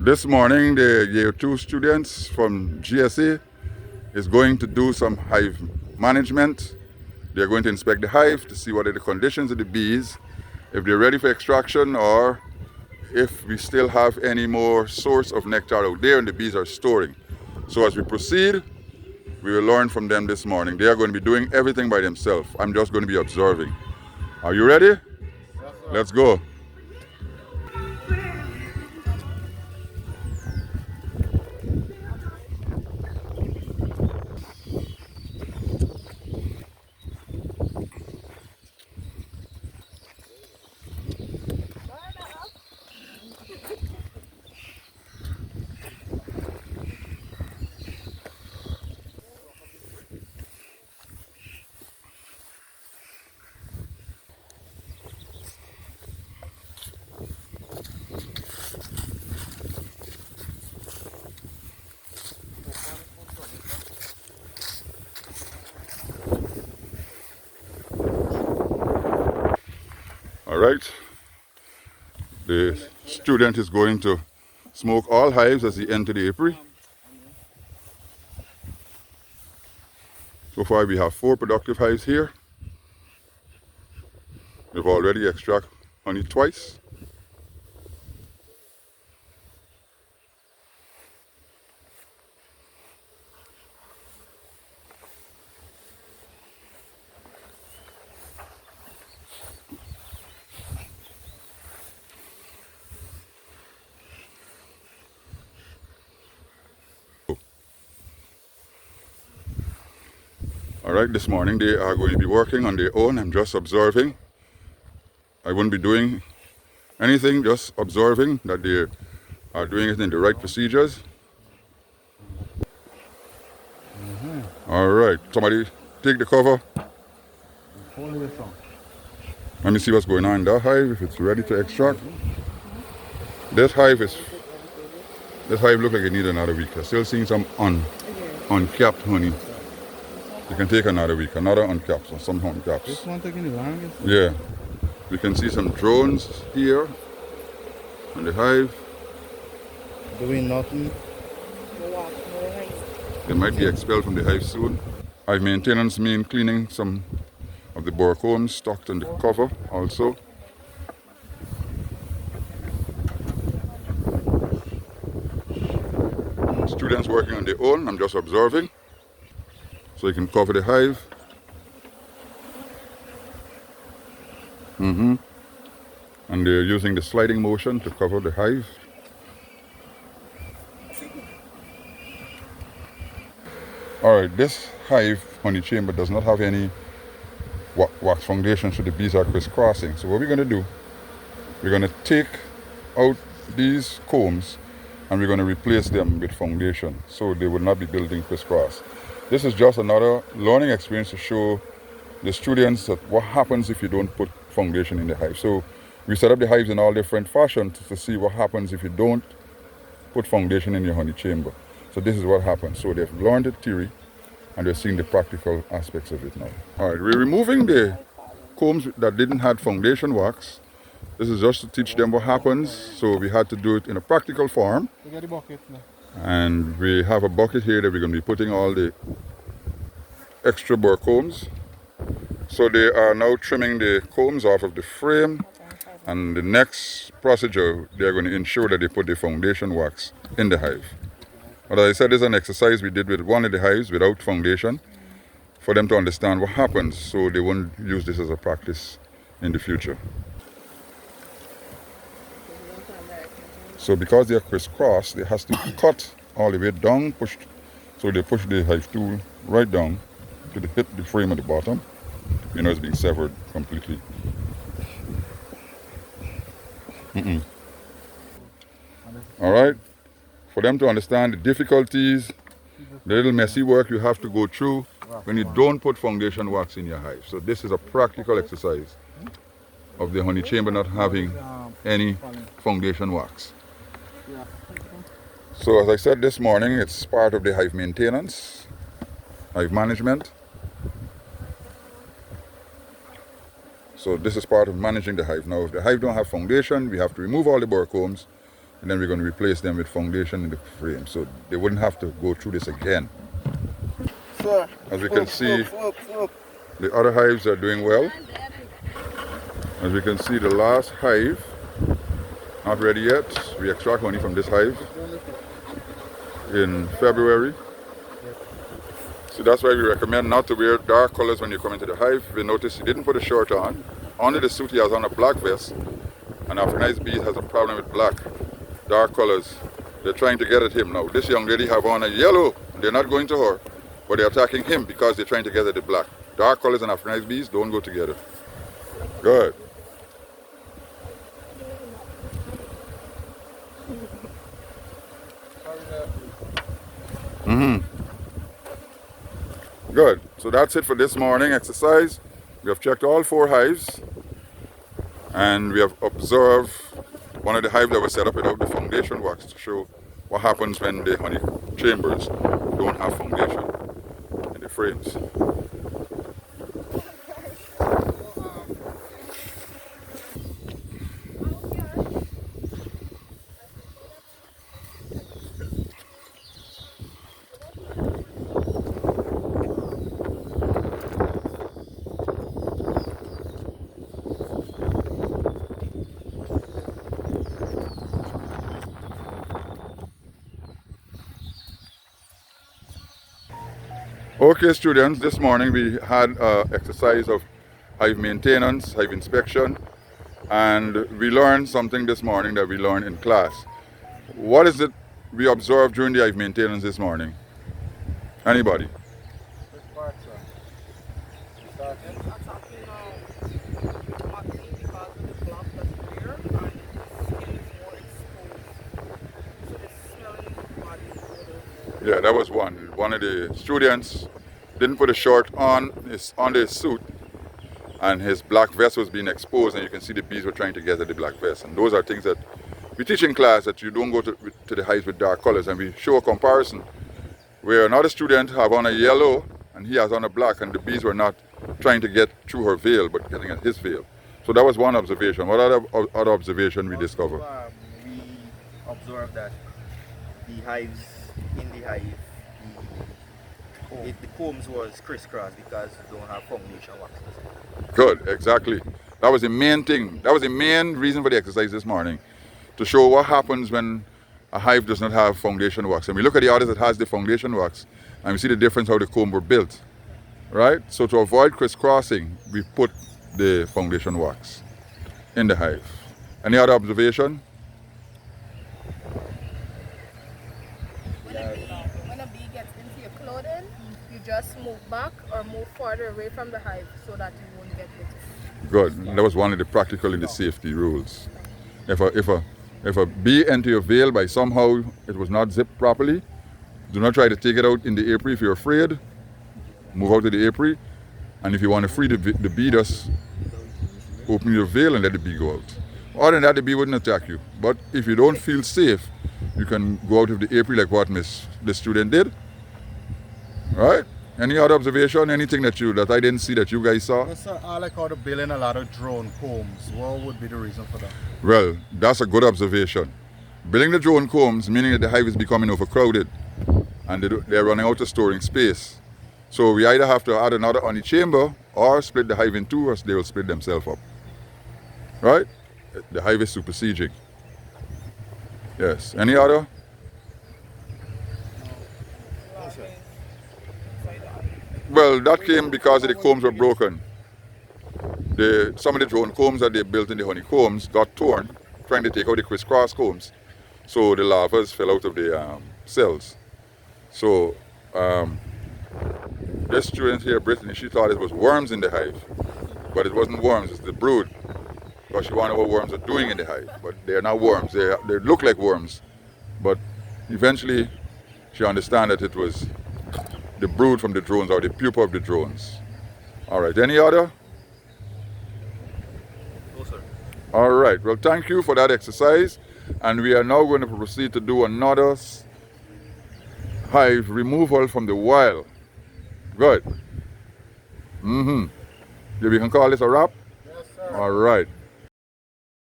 This morning, the year 2 students from GSA is going to do some hive management. They're going to inspect the hive to see what are the conditions of the bees, if they're ready for extraction, or if we still have any more source of nectar out there and the bees are storing. So as we proceed, we will learn from them this morning. They are going to be doing everything by themselves. I'm just going to be observing. Are you ready? Let's go. All right. The student is going to smoke all hives as he enter the apiary. So far we have 4 productive hives here. We've already extracted honey twice. All right, this morning they are going to be working on their own. I'm just observing. I wouldn't be doing anything, just observing that they are doing it in the right procedures. All right, somebody take the cover. Let me see what's going on in that hive, if it's ready to extract. This hive looks like it needs another week. I'm still seeing some uncapped honey. You can take another week, another uncapped, or some uncaps. This one taking the longest? Yeah. We can see some drones here on the hive. Doing nothing. They might be expelled from the hive soon. Hive maintenance means cleaning some of the bore combs stocked on the cover also. Students working on their own, I'm just observing. So you can cover the hive. And they're using the sliding motion to cover the hive. Alright, this hive honey chamber does not have any wax foundation, so the bees are crisscrossing. So what we're going to do, we're going to take out these combs and we're going to replace them with foundation so they will not be building crisscross. This is just another learning experience to show the students that what happens if you don't put foundation in the hive. So we set up the hives in all different fashions to see what happens if you don't put foundation in your honey chamber. So this is what happens. So they've learned the theory and they're seeing the practical aspects of it now. All right, we're removing the combs that didn't have foundation wax. This is just to teach them what happens. So we had to do it in a practical form. We got the bucket now. And we have a bucket here that we're going to be putting all the extra bore combs. So they are now trimming the combs off of the frame, and the next procedure they're going to ensure that they put the foundation wax in the hive. But as I said, this is an exercise we did with one of the hives without foundation for them to understand what happens so they won't use this as a practice in the future. So because they are crisscross, they have to cut all the way down, so they push the hive tool right down to hit the frame at the bottom. You know, it's being severed completely. All right, for them to understand the difficulties, the little messy work you have to go through when you don't put foundation wax in your hive. So this is a practical exercise of the honey chamber not having any foundation wax. So as I said this morning, it's part of the hive maintenance, hive management. So this is part of managing the hive. Now if the hive don't have foundation, we have to remove all the bore combs and then we're going to replace them with foundation in the frame, so they wouldn't have to go through this again. Sir. As we can see, Up. the other hives are doing well. As we can see, the last hive, not ready yet. We extract honey from this hive in February. So that's why we recommend not to wear dark colors when you come into the hive. We notice he didn't put a shirt on. Under the suit he has on a black vest, and Africanized bees has a problem with black, dark colors. They're trying to get at him now. This young lady have on a yellow. They're not going to her, but they're attacking him because they're trying to get at the black. Dark colors and Africanized bees don't go together. Good. Good. So that's it for this morning exercise. We have checked all 4 hives, and we have observed one of the hives that was set up without the foundation wax to show what happens when the honey chambers don't have foundation in the frames. Okay, students, this morning we had an exercise of hive maintenance, hive inspection, and we learned something this morning that we learned in class. What is it we observed during the hive maintenance this morning? Anybody? Which part, sir? Attacking Martin because of the block that's there and the skin is more exposed. So the smelling body odor. Yeah, that was one. One of the students didn't put a shirt on under his suit, and his black vest was being exposed, and you can see the bees were trying to get at the black vest. And those are things that we teach in class, that you don't go to the hives with dark colors, and we show a comparison where another student have on a yellow and he has on a black, and the bees were not trying to get through her veil but getting at his veil. So that was one observation. What other observation we discovered? We observed that the hives, in the hive, the combs was crisscrossed because they don't have foundation waxes. Good, exactly. That was the main thing. That was the main reason for the exercise this morning, to show what happens when a hive does not have foundation wax. And we look at the others that has the foundation wax, and we see the difference how the comb were built, right? So to avoid crisscrossing, we put the foundation wax in the hive. Any other observation? When a bee gets into your clothing, you just move back or move further away from the hive so that you won't get bitten. Good. That was one of the practical and the safety rules. If a bee enter your veil by somehow it was not zipped properly, do not try to take it out in the apiary. If you're afraid, move out to the apiary. And if you want to free the bee, just open your veil and let the bee go out. Other than that, the bee wouldn't attack you. But if you don't feel safe, you can go out of the apiary like what the student did. Right? Any other observation? Anything that I didn't see that you guys saw? Yes, sir. I like how they're building a lot of drone combs. What would be the reason for that? Well, that's a good observation. Building the drone combs, meaning that the hive is becoming overcrowded and they're running out of storing space. So we either have to add another honey chamber or split the hive in two, or they will split themselves up. Right? The hive is superseding. Yes. Any other? Well, that came because the combs were broken. Some of the drone combs that they built in the honeycombs got torn, trying to take out the crisscross combs. So the larvae fell out of the cells. So this student here, Brittany, she thought it was worms in the hive. But it wasn't worms, it's the brood. Because she wanted what worms are doing in the hive. But they are not worms. They look like worms. But eventually she understood that it was the brood from the drones, or the pupa of the drones. All right, any other? No, sir. All right, well, thank you for that exercise. And we are now going to proceed to do another hive removal from the wild. Good. Yeah, we can call this a wrap? Yes, sir. All right.